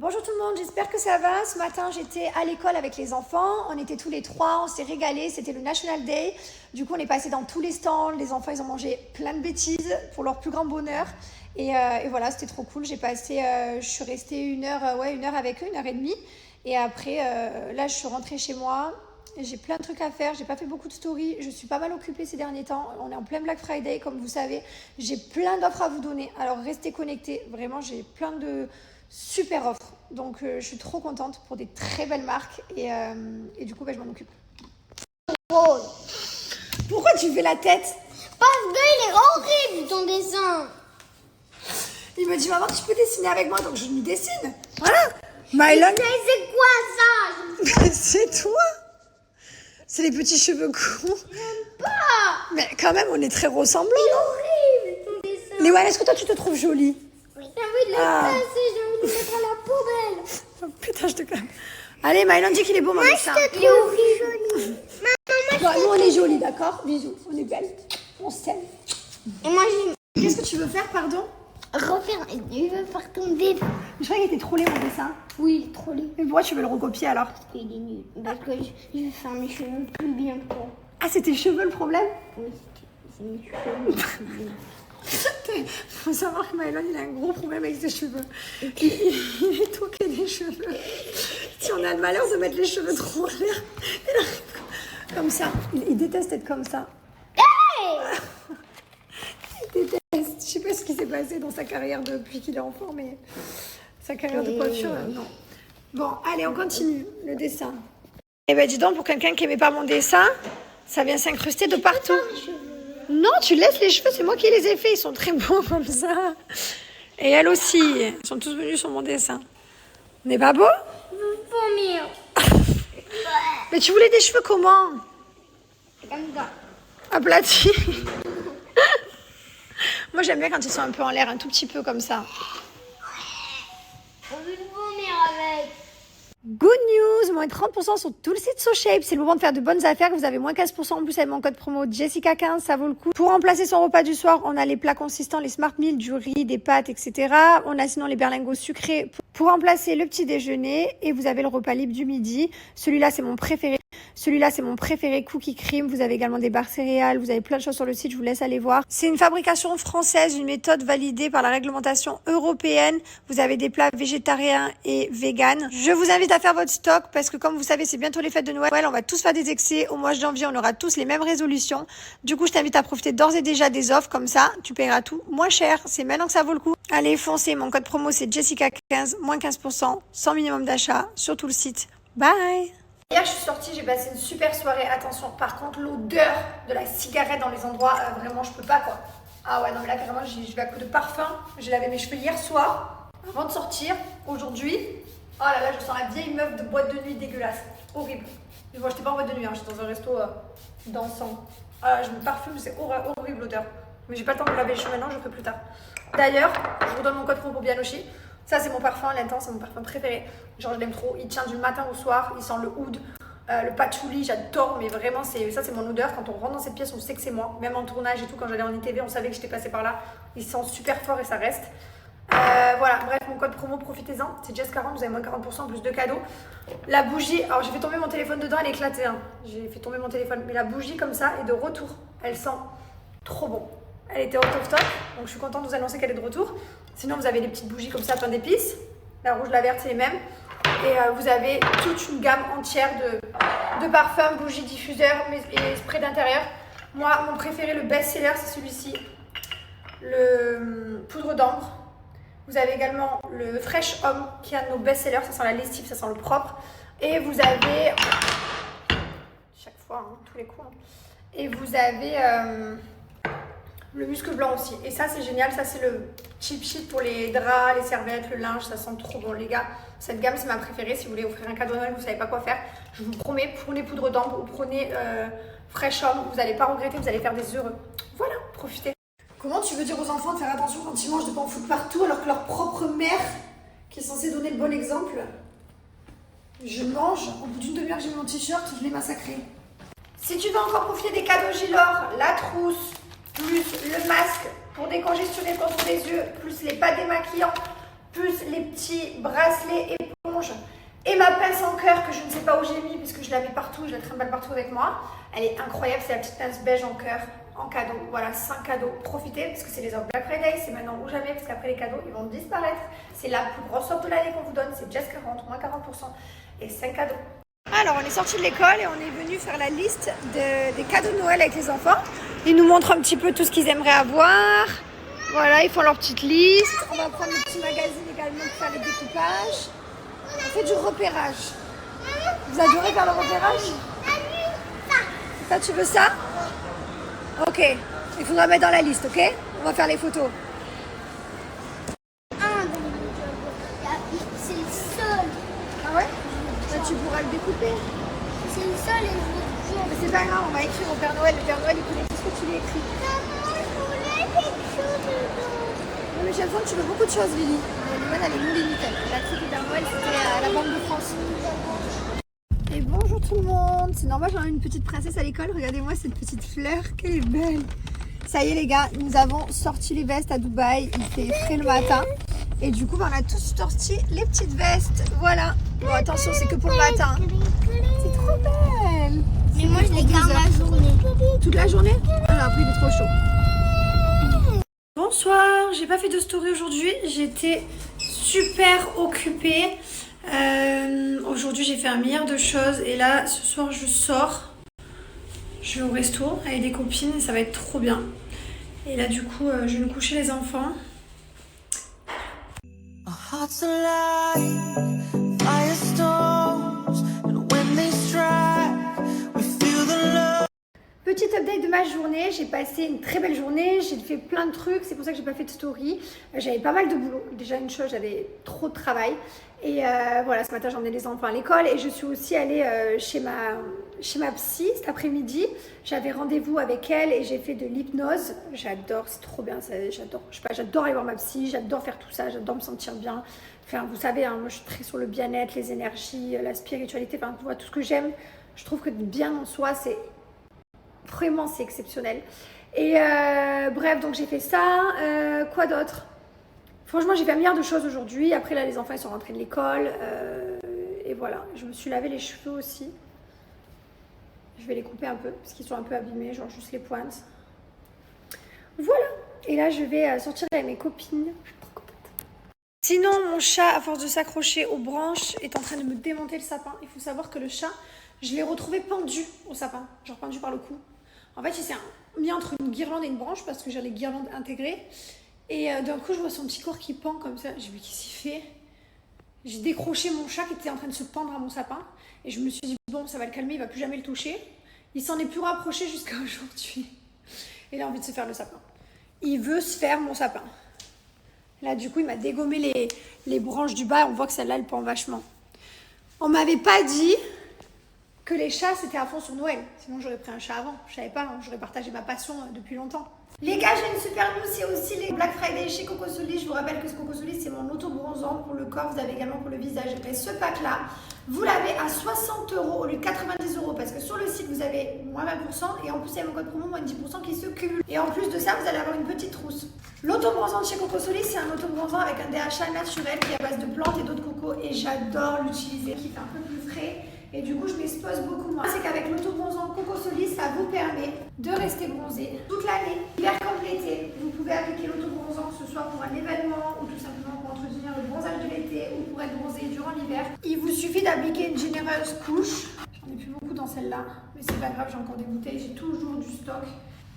Bonjour tout le monde, j'espère que ça va. Ce matin, j'étais à l'école avec les enfants. On était tous les trois, on s'est régalés. C'était le National Day. Du coup, on est passé dans tous les stands. Les enfants, ils ont mangé plein de bêtises pour leur plus grand bonheur. Et voilà, c'était trop cool. Je suis restée une heure avec eux, 1h30. Et après, là, je suis rentrée chez moi. J'ai plein de trucs à faire. J'ai pas fait beaucoup de stories. Je suis pas mal occupée ces derniers temps. On est en plein Black Friday, comme vous savez. J'ai plein d'offres à vous donner. Alors, restez connectés. Vraiment, j'ai plein de super offre, donc je suis trop contente pour des très belles marques et du coup je m'en occupe. Drôle. Pourquoi tu fais la tête? Parce qu'il est horrible ton dessin. Il me dit maman tu peux dessiner avec moi, donc je lui dessine. Voilà. Mylon. C'est quoi ça? C'est toi. C'est les petits cheveux courts. J'aime pas. Mais quand même on est très ressemblants. C'est horrible ton dessin. Léon, est-ce que toi tu te trouves jolie? Oui. J'ai envie de le casser, j'ai envie de le mettre à la poubelle. Oh, putain je te calme. Allez Mylon dit qu'il est beau mon dessin. Il est horrible. Bon, nous on est jolis, d'accord? Bisous, on est belles. On s'aime. Et moi Qu'est-ce que tu veux faire, pardon? refaire. Il veut faire ton dessin. Je croyais qu'il était trop laid mon dessin. Oui, il est trop laid. Mais pourquoi tu veux le recopier alors? Parce qu'il est nul. Parce que je vais faire mes cheveux plus bien que toi. Ah, c'est tes cheveux le problème? Oui, c'est mes cheveux plus bien. Faut savoir que Mylon il a un gros problème avec ses cheveux. Il est toqué des cheveux. Si on a le malheur de mettre les cheveux trop en l'air, il arrive comme ça. Il déteste être comme ça. Hey! Il déteste. Je sais pas ce qui s'est passé dans sa carrière depuis qu'il est enfant, mais sa carrière de coiffure, non. Bon, allez, on continue le dessin. Eh ben dis donc, pour quelqu'un qui aimait pas mon dessin, ça vient s'incruster de partout. Non, tu laisses les cheveux, c'est moi qui les ai faits, ils sont très beaux comme ça. Et elle aussi, ils sont tous venus sur mon dessin. On n'est pas beau? Vomir. Mais tu voulais des cheveux comment? Comme ça. Aplatis. Moi j'aime bien quand ils sont un peu en l'air, un tout petit peu comme ça. On veut vomir avec. Good news, moins 30% sur tout le site SoShape. C'est le moment de faire de bonnes affaires. Vous avez moins 15% en plus avec mon code promo Jessica15, ça vaut le coup. Pour remplacer son repas du soir, on a les plats consistants, les Smart Meals, du riz, des pâtes, etc. On a sinon les berlingots sucrés pour remplacer le petit déjeuner. Et vous avez le repas libre du midi. Celui-là, c'est mon préféré. Cookie Cream. Vous avez également des barres céréales. Vous avez plein de choses sur le site. Je vous laisse aller voir. C'est une fabrication française, une méthode validée par la réglementation européenne. Vous avez des plats végétariens et véganes. Je vous invite à faire votre stock parce que comme vous savez, c'est bientôt les fêtes de Noël. On va tous faire des excès. Au mois de janvier, on aura tous les mêmes résolutions. Du coup, je t'invite à profiter d'ores et déjà des offres. Comme ça, tu paieras tout moins cher. C'est maintenant que ça vaut le coup. Allez, foncez. Mon code promo, c'est Jessica15, moins 15%, sans minimum d'achat sur tout le site. Bye! Hier, je suis sortie, j'ai passé une super soirée. Attention, par contre, l'odeur de la cigarette dans les endroits, vraiment, je peux pas, quoi. Ah ouais, non, mais là, carrément, je vais à coup de parfum. J'ai lavé mes cheveux hier soir, avant de sortir. Aujourd'hui, oh là là, je sens la vieille meuf de boîte de nuit dégueulasse. Horrible. Mais moi, j'étais pas en boîte de nuit, hein, j'étais dans un resto dansant. Ah, je me parfume, c'est horrible l'odeur. Mais j'ai pas le temps de laver les cheveux maintenant, je le ferai plus tard. D'ailleurs, je vous donne mon code promo pour Bianochi. Ça, c'est mon parfum, l'intense, c'est mon parfum préféré. Genre, je l'aime trop. Il tient du matin au soir. Il sent le oud, le patchouli. J'adore, mais vraiment, ça, c'est mon odeur. Quand on rentre dans cette pièce, on sait que c'est moi. Même en tournage et tout, quand j'allais en ITV, on savait que j'étais passée par là. Il sent super fort et ça reste. Voilà, bref, mon code promo, profitez-en. C'est Jess40, vous avez moins 40%, plus de cadeaux. La bougie, alors j'ai fait tomber mon téléphone dedans, elle est éclatée. Hein. J'ai fait tomber mon téléphone. Mais la bougie, comme ça, est de retour. Elle sent trop bon. Elle était out of stock, donc je suis contente de vous annoncer qu'elle est de retour. Sinon, vous avez des petites bougies comme ça, plein d'épices. La rouge, la verte, c'est les mêmes. Et vous avez toute une gamme entière de parfums, bougies, diffuseurs et sprays d'intérieur. Moi, mon préféré, le best-seller, c'est celui-ci. Le poudre d'ambre. Vous avez également le Fresh Homme, qui est un de nos best-sellers. Ça sent la lessive, ça sent le propre. Et vous avez... chaque fois, hein, tous les coups. Hein. Et vous avez... le muscle blanc aussi. Et ça, c'est génial. Ça, c'est le cheap sheet pour les draps, les serviettes, le linge. Ça sent trop bon, les gars. Cette gamme, c'est ma préférée. Si vous voulez offrir un cadeau de Noël, vous ne savez pas quoi faire, je vous promets, prenez poudre d'ambre ou prenez Fresh Homme. Vous n'allez pas regretter, vous allez faire des heureux. Voilà, profitez. Comment tu veux dire aux enfants de faire attention quand ils mangent, de ne pas en foutre partout, alors que leur propre mère, qui est censée donner le bon exemple, je mange, au bout d'une demi-heure que j'ai mis mon t-shirt, je l'ai massacré. Si tu veux encore profiter des cadeaux Gilor, la trousse, plus le masque pour décongestionner le contour des yeux, plus les pâtes démaquillants, plus les petits bracelets éponges et ma pince en cœur que je ne sais pas où j'ai mis parce que je la mets partout, je la trimballe partout avec moi. Elle est incroyable, c'est la petite pince beige en cœur en cadeau. Voilà, 5 cadeaux. Profitez parce que c'est les offres Black Friday, c'est maintenant ou jamais parce qu'après les cadeaux ils vont disparaître. C'est la plus grosse offre de l'année qu'on vous donne, c'est Just 40, moins 40% et 5 cadeaux. Alors on est sorti de l'école et on est venu faire la liste des cadeaux de Noël avec les enfants. Ils nous montrent un petit peu tout ce qu'ils aimeraient avoir. Voilà, ils font leur petite liste. On va prendre le petit magazine également pour faire les découpages. On fait du repérage. Vous adorez faire le repérage? Ça, tu veux ça? Ok, il faudra mettre dans la liste, ok? On va faire les photos. C'est le seul. Ah ouais? Là, tu pourras le découper. C'est le seul et je Mais c'est pas grave, on va écrire au Père Noël. Le Père Noël, il connaît tout ce que tu lui écris. Non, mais chaque fois, tu veux beaucoup de choses, Lily. Limane, elle est non limitée. La petite du Père Noël, c'était à la Banque de France. Et bonjour tout le monde. C'est normal, j'en ai une petite princesse à l'école. Regardez-moi cette petite fleur, qu'elle est belle. Ça y est les gars, nous avons sorti les vestes à Dubaï. Il fait frais le matin. Et du coup, on a tous sorti les petites vestes. Voilà. Bon, attention, c'est que pour le matin. C'est trop belle. Mais moi, je les garde la journée. Toute la journée? Alors après, il est trop chaud. Bonsoir, j'ai pas fait de story aujourd'hui. J'étais super occupée. Aujourd'hui, j'ai fait un milliard de choses. Et là, ce soir, je sors. Je vais au resto avec des copines et ça va être trop bien. Et là, du coup, je vais me coucher les enfants. Hearts alive, firestorms, and when they strike, we feel the love. Petite update de ma journée, j'ai passé une très belle journée, j'ai fait plein de trucs, c'est pour ça que j'ai pas fait de story. J'avais pas mal de boulot, déjà une chose, j'avais trop de travail. Et voilà, ce matin j'ai emmené les enfants à l'école et je suis aussi allée chez ma psy cet après-midi. J'avais rendez-vous avec elle et j'ai fait de l'hypnose. J'adore, c'est trop bien, j'adore. Je sais pas, j'adore aller voir ma psy, j'adore faire tout ça, j'adore me sentir bien. Enfin, vous savez, hein, moi je suis très sur le bien-être, les énergies, la spiritualité, enfin, tout ce que j'aime. Je trouve que bien en soi, c'est vraiment, c'est exceptionnel. Et bref, donc j'ai fait ça. Quoi d'autre? Franchement, j'ai fait un milliard de choses aujourd'hui. Après, là, les enfants, ils sont rentrés de l'école. Et voilà, je me suis lavé les cheveux aussi. Je vais les couper un peu, parce qu'ils sont un peu abîmés, genre juste les pointes. Voilà. Et là, je vais sortir avec mes copines. Je suis trop contente. Sinon, mon chat, à force de s'accrocher aux branches, est en train de me démonter le sapin. Il faut savoir que le chat, je l'ai retrouvé pendu au sapin. Genre pendu par le cou. En fait, il s'est mis entre une guirlande et une branche, parce que j'ai les guirlandes intégrées. Et d'un coup, je vois son petit corps qui pend comme ça. J'ai vu qu'est-ce qu'il fait. J'ai décroché mon chat qui était en train de se pendre à mon sapin. Et je me suis dit, bon, ça va le calmer, il va plus jamais le toucher. Il s'en est plus rapproché jusqu'à aujourd'hui. Et il a envie de se faire le sapin. Il veut se faire mon sapin. Là, du coup, il m'a dégommé les branches du bas. On voit que celle-là, elle pend vachement. On m'avait pas dit que les chats, c'était à fond sur Noël. Sinon, j'aurais pris un chat avant. Je savais pas, hein, j'aurais partagé ma passion depuis longtemps. Les gars, j'ai une super news, c'est aussi les Black Friday chez Coco Solis. Je vous rappelle que ce Coco Solis, c'est mon auto-bronzant pour le corps. Vous avez également pour le visage. Et ce pack-là, vous l'avez à 60 € au lieu de 90 € parce que sur le site, vous avez moins 20% et en plus, il y a mon code promo moins 10% qui se cumule. Et en plus de ça, vous allez avoir une petite trousse. L'auto-bronzant de chez Coco Solis, c'est un auto-bronzant avec un DHA naturel qui est à base de plantes et d'eau de coco et j'adore l'utiliser, qui fait un peu plus frais. Et du coup, je m'expose beaucoup moins. C'est qu'avec l'auto-bronzant Coco Solis, ça vous permet de rester bronzé toute l'année, hiver comme l'été. Vous pouvez appliquer l'auto-bronzant, que ce soit pour un événement ou tout simplement pour entretenir le bronzage de l'été ou pour être bronzé durant l'hiver. Il vous suffit d'appliquer une généreuse couche. J'en ai plus beaucoup dans celle-là, mais c'est pas grave, j'ai encore des bouteilles, j'ai toujours du stock.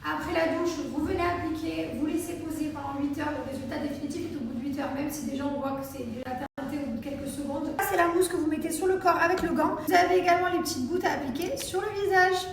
Après la douche, vous venez appliquer, vous laissez poser pendant 8 heures. Le résultat définitif est au bout de 8 heures, même si déjà on voit que c'est déjà teinté au bout de quelques secondes. C'est la mousse que vous mettez sur le corps avec le gant. Vous avez également les petites gouttes à appliquer sur le visage.